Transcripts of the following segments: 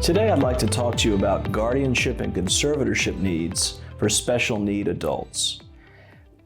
Today I'd like to talk to you about guardianship and conservatorship needs for special need adults.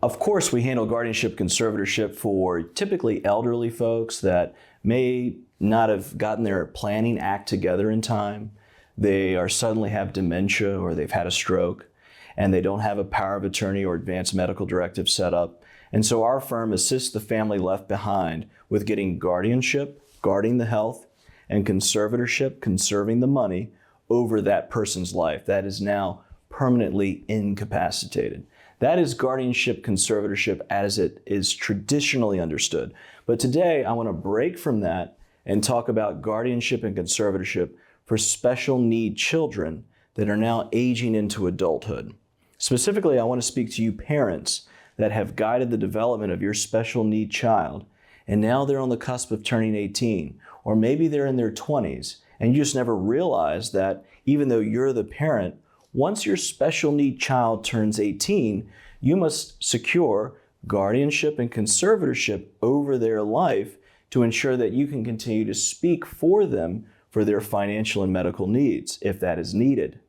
Of course, we handle guardianship conservatorship for typically elderly folks that may not have gotten their planning act together in time. They are suddenly have dementia or they've had a stroke and they don't have a power of attorney or advanced medical directive set up. And so our firm assists the family left behind with getting guardianship, guarding the health, and conservatorship, conserving the money over that person's life that is now permanently incapacitated. That is guardianship conservatorship as it is traditionally understood. But today I want to break from that and talk about guardianship and conservatorship for special need children that are now aging into adulthood. Specifically, I want to speak to you parents that have guided the development of your special need child, and now they're on the cusp of turning 18, or maybe they're in their 20s, and you just never realized that even though you're the parent, once your special need child turns 18, you must secure guardianship and conservatorship over their life to ensure that you can continue to speak for them for their financial and medical needs, if that is needed.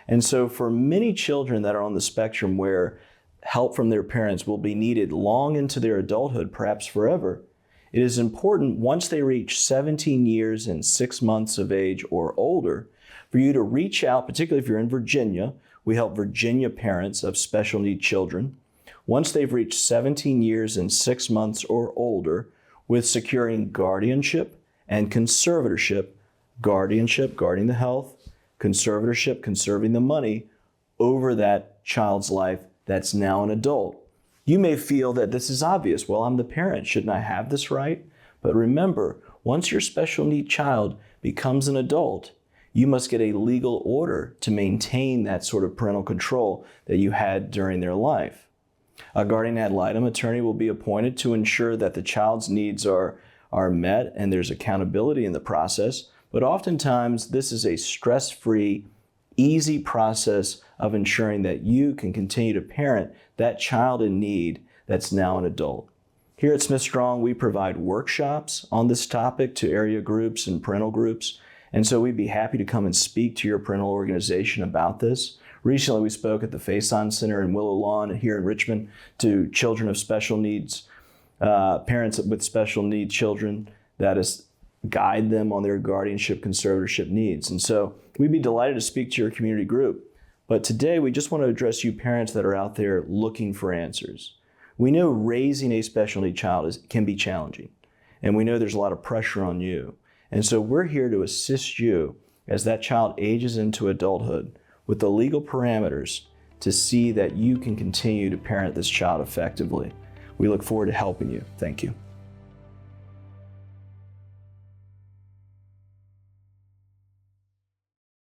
And so for many children that are on the spectrum where help from their parents will be needed long into their adulthood, perhaps forever, it is important once they reach 17 years and 6 months of age or older for you to reach out, particularly if you're in Virginia. We help Virginia parents of special need children. Once they've reached 17 years and 6 months or older with securing guardianship and conservatorship, guardianship, guarding the health, conservatorship, conserving the money over that child's life that's now an adult. You may feel that this is obvious. Well, I'm the parent. Shouldn't I have this right? But remember, once your special need child becomes an adult, you must get a legal order to maintain that sort of parental control that you had during their life. A guardian ad litem attorney will be appointed to ensure that the child's needs are met and there's accountability in the process. But oftentimes, this is a stress-free, easy process of ensuring that you can continue to parent that child in need that's now an adult. Here at Smith Strong, we provide workshops on this topic to area groups and parental groups. And so we'd be happy to come and speak to your parental organization about this. Recently, we spoke at the Faison Center in Willow Lawn here in Richmond to children of special needs, parents with special need children, that is, guide them on their guardianship, conservatorship needs. And so we'd be delighted to speak to your community group. But today, we just want to address you parents that are out there looking for answers. We know raising a special need child can be challenging, and we know there's a lot of pressure on you. And so we're here to assist you as that child ages into adulthood with the legal parameters to see that you can continue to parent this child effectively. We look forward to helping you. Thank you.